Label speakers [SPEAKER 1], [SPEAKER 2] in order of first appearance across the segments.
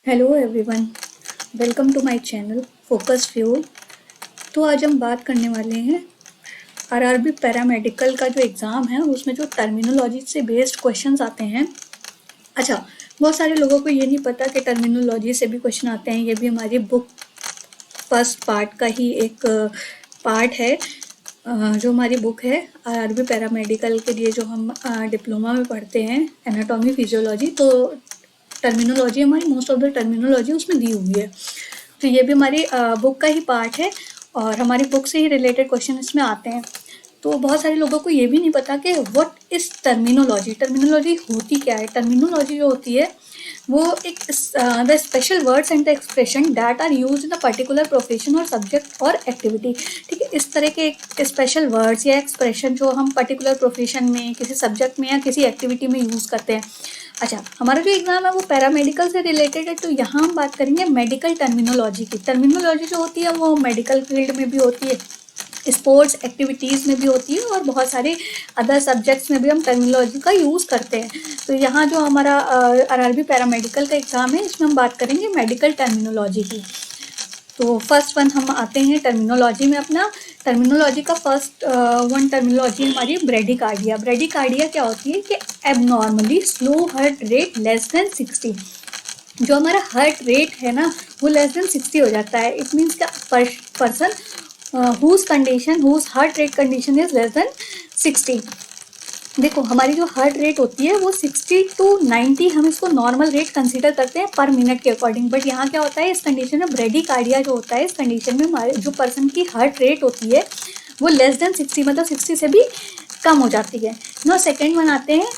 [SPEAKER 1] Hello everyone, welcome to my channel focus fuel. तो आज हम बात करने वाले हैं आरआरबी पैरामेडिकल का जो एग्ज़ाम है उसमें जो टर्मिनोलॉजी से बेस्ड क्वेश्चंस आते हैं। अच्छा, बहुत सारे लोगों को ये नहीं पता कि टर्मिनोलॉजी से भी क्वेश्चन आते हैं। ये भी हमारी बुक फर्स्ट पार्ट का ही एक पार्ट है। जो हमारी बुक है आरआरबी पैरामेडिकल के लिए, जो हम डिप्लोमा में पढ़ते हैं एनाटॉमी फिजियोलॉजी, तो टर्मिनोलॉजी हमारी मोस्ट ऑफ द टर्मिनोलॉजी उसमें दी हुई है। तो ये भी हमारी बुक का ही पार्ट है और हमारी बुक से ही रिलेटेड क्वेश्चन इसमें आते हैं। तो बहुत सारे लोगों को ये भी नहीं पता कि व्हाट इज टर्मिनोलॉजी। टर्मिनोलॉजी होती क्या है। टर्मिनोलॉजी जो होती है वो एक the special words and the expression that are use in a particular profession और सब्जेक्ट और एक्टिविटी। ठीक है, इस तरह के स्पेशल वर्ड्स या एक्सप्रेशन जो हम पर्टिकुलर प्रोफेशन में, किसी सब्जेक्ट में या किसी एक्टिविटी में यूज़ करते हैं। अच्छा, हमारा जो एग्जाम है वो पैरामेडिकल से रिलेटेड है, तो यहाँ हम बात करेंगे मेडिकल टर्मिनोलॉजी की। टर्मिनोलॉजी जो होती है वो मेडिकल फील्ड में भी होती है, स्पोर्ट्स एक्टिविटीज़ में भी होती है और बहुत सारे अदर सब्जेक्ट्स में भी हम टर्मिनोलॉजी का यूज़ करते हैं। तो यहाँ जो हमारा आरआरबी पैरामेडिकल का एग्ज़ाम है इसमें हम बात करेंगे मेडिकल टर्मिनोलॉजी की। तो फर्स्ट वन हम आते हैं टर्मिनोलॉजी में। अपना टर्मिनोलॉजी का फर्स्ट वन टर्मिनोलॉजी हमारी ब्रेडिकार्डिया। ब्रेडिकार्डिया क्या होती है कि abnormally slow heart rate less than 60। जो हमारा हार्ट रेट है ना वो लेस देन 60 हो जाता है। इट मीन्स का person whose condition, whose heart rate condition is less than 60। देखो, हमारी जो हार्ट रेट होती है वो 60 टू 90 हम इसको नॉर्मल रेट कंसीडर करते हैं पर मिनट के अकॉर्डिंग। बट यहाँ क्या होता है, इस कंडीशन में ब्रेडिकार्डिया जो होता है, इस कंडीशन में हमारे जो पर्सन की हार्ट रेट होती है वो लेस देन 60, मतलब 60 से भी कम हो जाती है। नो, सेकेंड वन आते हैं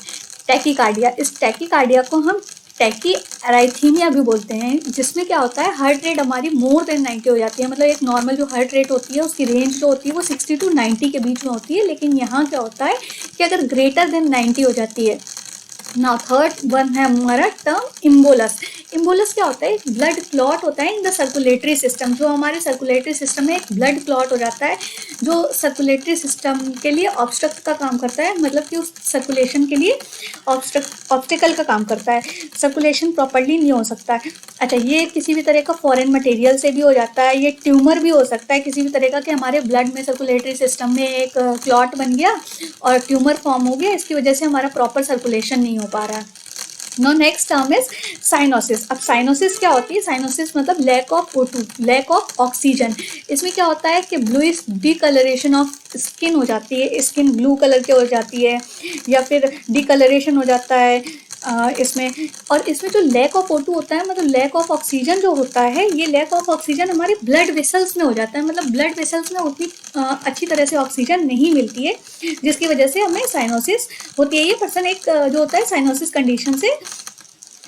[SPEAKER 1] टैकीकार्डिया। इस टैकीकार्डिया को हम टैकी एराइथीमिया भी बोलते हैं, जिसमें क्या होता है हार्ट रेट हमारी मोर देन 90 हो जाती है। मतलब एक नॉर्मल जो हार्ट रेट होती है उसकी रेंज जो होती है वो 60 टू 90 के बीच में होती है, लेकिन यहाँ क्या होता है कि अगर ग्रेटर देन 90 हो जाती है। नाउ थर्ड वन है हमारा टर्म इम्बोलस। इम्बोलस क्या होता है, ब्लड क्लॉट होता है इन द सर्कुलेटरी सिस्टम। जो हमारे सर्कुलेटरी सिस्टम में एक ब्लड क्लॉट हो जाता है जो सर्कुलेटरी सिस्टम के लिए ऑब्स्ट्रक्ट का काम करता है, मतलब कि उस सर्कुलेशन के लिए ऑब्स्टिकल का काम करता है, सर्कुलेशन प्रॉपरली नहीं हो सकता है। अच्छा, ये किसी भी तरह का फॉरेन मटेरियल से भी हो जाता है, ये ट्यूमर भी हो सकता है किसी भी तरह का, कि हमारे ब्लड में सर्कुलेटरी सिस्टम में एक क्लॉट बन गया और ट्यूमर फॉर्म हो गया, इसकी वजह से हमारा प्रॉपर सर्कुलेशन नहीं हो पा रहा है। No, next term is cyanosis. अब साइनोसिस क्या होती है, साइनोसिस मतलब lack of O2, lack of oxygen. इसमें क्या होता है कि ब्लूइश डिकलरेशन ऑफ स्किन हो जाती है, स्किन ब्लू कलर की हो जाती है या फिर डिकलरेशन हो जाता है इसमें। और इसमें जो लैक ऑफ O2 होता है, मतलब लैक ऑफ ऑक्सीजन जो होता है, ये लैक ऑफ ऑक्सीजन हमारे ब्लड वेसल्स में हो जाता है। मतलब ब्लड वेसल्स में उतनी अच्छी तरह से ऑक्सीजन नहीं मिलती है, जिसकी वजह से हमें साइनोसिस होती है। ये पर्सन एक जो होता है साइनोसिस कंडीशन से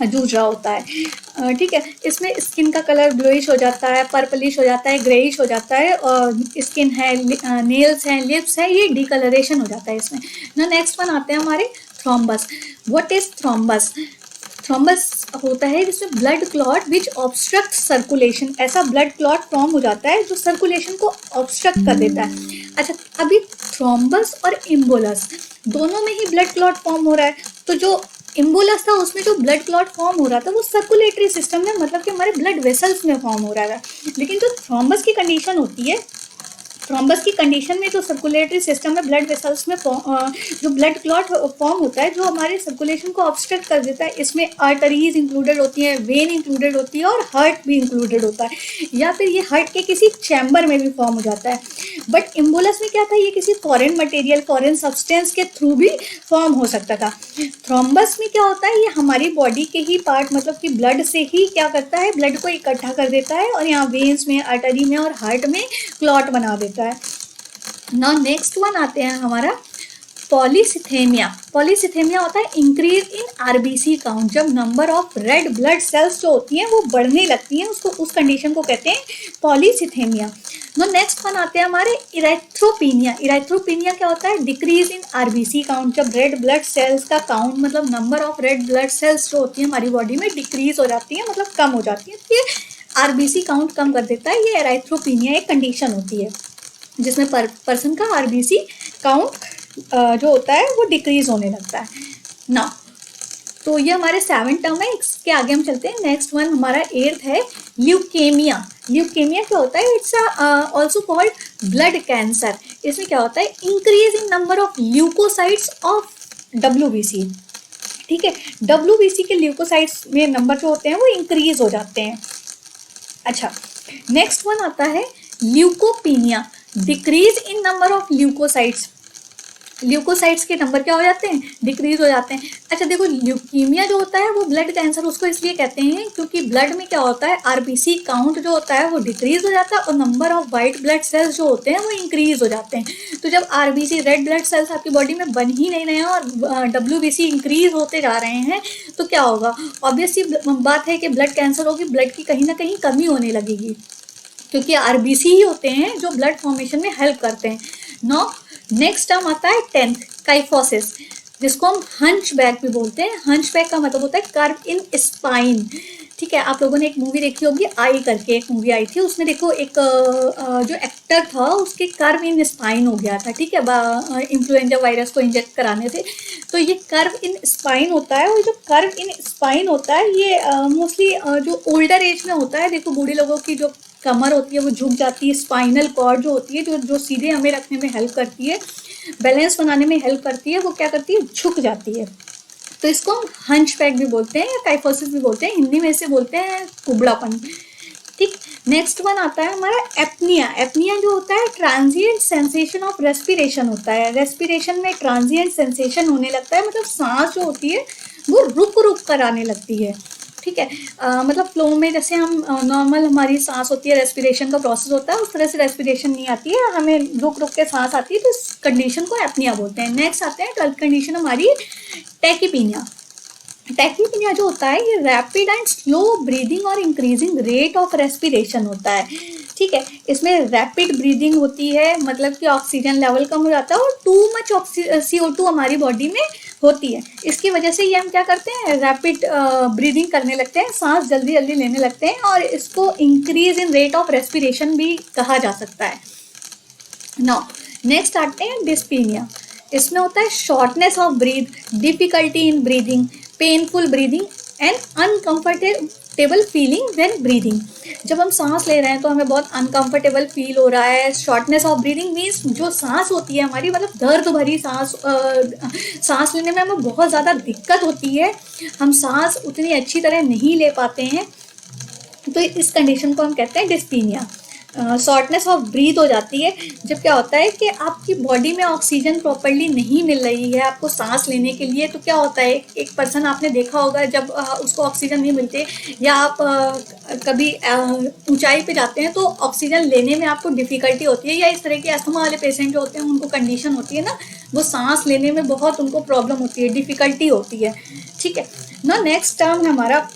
[SPEAKER 1] जूझ रहा होता है। ठीक है, इसमें स्किन का कलर ब्लूइश हो जाता है, पर्पलिश हो जाता है, ग्रेइश हो जाता है, और स्किन है, नेल्स हैं, लिप्स है, ये डिकलरेशन हो जाता है इसमें ना। नेक्स्ट वन आते हैं हमारे thrombus. What is thrombus. Thrombus होता है जिसमें ब्लड क्लॉट विच ऑब्स्ट्रक्ट सर्कुलेशन। ऐसा ब्लड क्लॉट फॉर्म हो जाता है जो सर्कुलेशन को ऑब्स्ट्रक्ट कर देता है। अच्छा, अभी थ्रोम्बस और इम्बोलस दोनों में ही ब्लड क्लॉट फॉर्म हो रहा है। तो जो इम्बोलस था उसमें जो ब्लड क्लॉट फॉर्म हो रहा था वो सर्कुलेटरी सिस्टम में, मतलब कि हमारे ब्लड वेसल्स में फॉर्म हो रहा था। लेकिन जो थ्रोम्बस की कंडीशन होती है, थ्रोम्बस की कंडीशन में जो सर्कुलेटरी सिस्टम में ब्लड वेसल्स में जो ब्लड क्लॉट फॉर्म होता है जो हमारे सर्कुलेशन को ऑब्स्ट्रक्ट कर देता है, इसमें आर्टरीज इंक्लूडेड होती हैं, वेन इंक्लूडेड होती है और हार्ट भी इंक्लूडेड होता है, या फिर ये हार्ट के किसी चैम्बर में भी फॉर्म हो जाता है। बट इम्बोलस में क्या था, ये किसी फॉरेन मटेरियल, फॉरेन सब्सटेंस के थ्रू भी फॉर्म हो सकता था। थ्रोम्बस में क्या होता है, ये हमारी बॉडी के ही पार्ट, मतलब कि ब्लड से ही क्या करता है, ब्लड को इकट्ठा कर देता है और यहाँ वेन्स में, आर्टरी में और हार्ट में क्लॉट बना देता है। नाउ नेक्स्ट वन आते हैं हमारा पॉलीसिथेमिया। पॉलीसिथेमिया होता है इंक्रीज इन आरबीसी काउंट। जब number of red blood cells जो होती हैं वो बढ़ने लगती हैं, उसको, उस कंडीशन को कहते हैं पॉलीसिथेमिया। नो, नेक्स्ट वन आते हैं हमारे इरेथ्रोपीनिया। इरेथ्रोपीनिया क्या होता है, डिक्रीज इन आरबीसी काउंट। जब रेड ब्लड सेल्स का काउंट, मतलब number of red blood cells जो होती है हमारी बॉडी में डिक्रीज हो जाती है, मतलब कम हो जाती है, ये आरबीसी काउंट कम कर देता है। ये इरेथ्रोपीनिया एक कंडीशन होती है जिसमें पर्सन का आरबीसी काउंट जो होता है वो डिक्रीज होने लगता है। नाउ तो ये हमारे 7 टर्म है। इसके आगे हम चलते हैं। नेक्स्ट वन हमारा 8th है ल्यूकेमिया। ल्यूकेमिया क्या होता है? It's also called blood cancer. इसमें क्या होता है? Increase in number of leucocytes of WBC। ठीक है, WBC के ल्यूकोसाइट्स में नंबर जो होते हैं वो इंक्रीज हो जाते हैं। अच्छा, नेक्स्ट वन आता है leucopenia, decrease in number of leucocytes. Leucocytes के नंबर क्या हो जाते हैं? डिक्रीज हो जाते हैं। अच्छा देखो, ल्यूकीमिया जो होता है वो ब्लड कैंसर उसको इसलिए कहते हैं क्योंकि ब्लड में क्या होता है? RBC काउंट जो होता है वो डिक्रीज हो जाता है और number of white blood cells जो होते हैं वो इंक्रीज हो जाते हैं। तो जब RBC रेड ब्लड सेल्स आपकी बॉडी में बन ही नहीं रहे हैं और WBC इंक्रीज होते जा रहे हैं तो क्या होगा? ऑब्वियसली बात है कि ब्लड कैंसर होगी, ब्लड की कहीं ना कहीं कमी होने लगेगी क्योंकि RBC ही होते हैं जो ब्लड फॉर्मेशन में हेल्प करते हैं। नो, नेक्स्ट टर्म आता है 10th काइफोसिस, जिसको हम हंचबैक भी बोलते हैं। हंचबैक का मतलब होता है कर्व इन स्पाइन। ठीक है, आप लोगों ने एक मूवी देखी होगी, आई करके एक मूवी आई थी, उसमें देखो एक जो एक्टर था उसके कर्व इन स्पाइन हो गया था। ठीक है, इन्फ्लुएंजा वायरस को इंजेक्ट कराने से। तो ये कर्व इन स्पाइन होता है और जो कर्व इन स्पाइन होता है ये मोस्टली जो ओल्डर एज में होता है। देखो, बूढ़े लोगों की जो कमर होती है वो झुक जाती है, स्पाइनल कॉर्ड जो होती है जो सीधे हमें रखने में हेल्प करती है, बैलेंस बनाने में हेल्प करती है, वो क्या करती है? झुक जाती है। तो इसको हम हंचबैक भी बोलते हैं या काइफोसिस भी बोलते हैं, हिंदी में इसे बोलते हैं कुबड़ापन। ठीक, नेक्स्ट वन आता है हमारा एपनिया। एपनिया जो होता है ट्रांजिएंट सेंसेशन ऑफ रेस्पिरेशन होता है। रेस्पिरेशन में ट्रांजिएंट सेंसेशन होने लगता है, मतलब सांस जो होती है वो रुक रुक कर आने लगती है। ठीक है, मतलब फ्लो में जैसे हम नॉर्मल हमारी सांस होती है, रेस्पिरेशन का प्रोसेस होता है, उस तरह से रेस्पिरेशन नहीं आती है, हमें रुक रुक के सांस आती है, तो इस कंडीशन को एपनिया बोलते हैं। नेक्स्ट आते हैं 12th कंडीशन हमारी टैकीपीनिया। टैकीपीनिया जो होता है ये रैपिड एंड स्लो ब्रीदिंग और इंक्रीजिंग रेट ऑफ रेस्पिरेशन होता है। ठीक है, इसमें रैपिड ब्रीदिंग होती है, मतलब कि ऑक्सीजन लेवल कम हो जाता है और टू मच CO2 हमारी बॉडी में होती है। इसकी वजह से ये हम क्या करते हैं? रैपिड ब्रीदिंग करने लगते हैं, सांस जल्दी जल्दी लेने लगते हैं और इसको increase in rate of respiration भी कहा जा सकता है। नाउ नेक्स्ट आते हैं डिस्पीनिया। इसमें होता है shortness of breath, difficulty in breathing, painful breathing and uncomfortable feeling when breathing. जब हम सांस ले रहे हैं तो हमें बहुत अनकंफर्टेबल फील हो रहा है। शॉर्टनेस ऑफ ब्रीदिंग मीन्स जो सांस होती है हमारी, मतलब दर्द भरी सांस लेने में हमें बहुत ज़्यादा दिक्कत होती है, हम सांस उतनी अच्छी तरह नहीं ले पाते हैं, तो इस कंडीशन को हम कहते हैं डिस्पीनिया। शॉर्टनेस ऑफ ब्रीथ हो जाती है जब क्या होता है कि आपकी बॉडी में ऑक्सीजन प्रॉपरली नहीं मिल रही है आपको सांस लेने के लिए। तो क्या होता है, एक पर्सन आपने देखा होगा जब उसको ऑक्सीजन नहीं मिलते या आप कभी ऊंचाई पे जाते हैं तो ऑक्सीजन लेने में आपको डिफ़िकल्टी होती है, या इस तरह के अस्थमा वाले पेशेंट जो होते हैं उनको कंडीशन होती है ना, वो सांस लेने में बहुत उनको प्रॉब्लम होती है, डिफ़िकल्टी होती है। ठीक है ना। नेक्स्ट टर्म है हमारा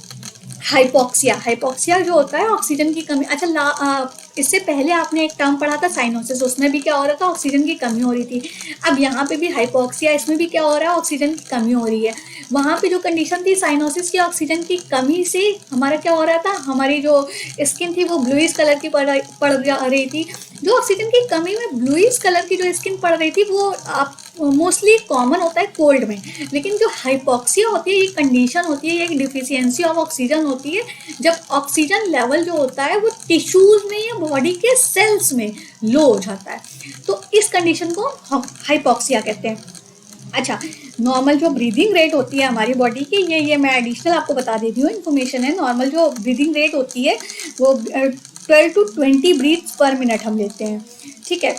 [SPEAKER 1] हाइपोक्सिया। हाइपोक्सिया जो होता है ऑक्सीजन की कमी। अच्छा, इससे पहले आपने एक टर्म पढ़ा था साइनोसिस, उसमें भी क्या हो रहा था? ऑक्सीजन की कमी हो रही थी। अब यहाँ पे भी हाइपोक्सिया, इसमें भी क्या हो रहा है? ऑक्सीजन की कमी हो रही है। वहाँ पे जो कंडीशन थी साइनोसिस की, ऑक्सीजन की कमी से हमारा क्या हो रहा था? हमारी जो स्किन थी वो ब्लूइश कलर की पड़ रही थी। जो ऑक्सीजन की कमी में ब्लूइश कलर की जो स्किन पड़ रही थी वो आप मोस्टली कॉमन होता है कोल्ड में, लेकिन जो हाइपोक्सिया होती है ये कंडीशन होती है, ये एक डिफिशियंसी ऑफ ऑक्सीजन होती है जब ऑक्सीजन लेवल जो होता है वो टिश्यूज में या बॉडी के सेल्स में लो हो जाता है, तो इस कंडीशन को हम हाइपोक्सिया कहते हैं। अच्छा, नॉर्मल जो ब्रीदिंग रेट होती है हमारी बॉडी की, ये मैं एडिशनल आपको बता देती हूँ, इन्फॉर्मेशन है। नॉर्मल जो ब्रीदिंग रेट होती है वो 12 to 20 ब्रीथ्स पर मिनट हम लेते हैं। ठीक है।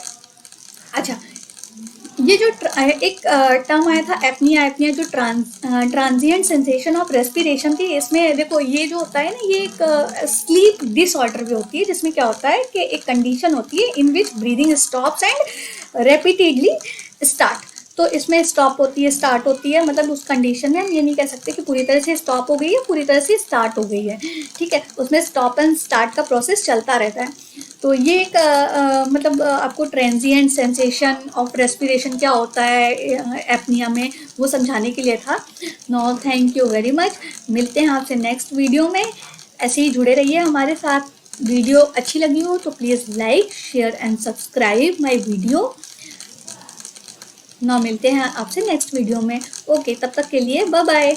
[SPEAKER 1] अच्छा, ये जो एक टर्म आया था एपनिया। एपनिया जो ट्रांजिएंट सेंसेशन ऑफ रेस्पिरेशन थी, इसमें देखो ये जो होता है ना, ये एक स्लीप डिसऑर्डर भी होती है, जिसमें क्या होता है कि एक कंडीशन होती है in which breathing stops and repeatedly start. तो इसमें स्टॉप होती है, स्टार्ट होती है, मतलब उस कंडीशन में हम ये नहीं कह सकते कि पूरी तरह से स्टॉप हो गई है, पूरी तरह से स्टार्ट हो गई है। ठीक है, उसमें स्टॉप एंड स्टार्ट का प्रोसेस चलता रहता है। तो ये एक मतलब आपको ट्रांजिएंट सेंसेशन ऑफ रेस्पिरेशन क्या होता है एपनिया में, वो समझाने के लिए था। No, thank you very much. मिलते हैं आपसे नेक्स्ट वीडियो में। ऐसे ही जुड़े रहिए हमारे साथ। वीडियो अच्छी लगी हो तो please like, share and subscribe my video. ना मिलते हैं आपसे नेक्स्ट वीडियो में। ओके, तब तक के लिए बाय बाय।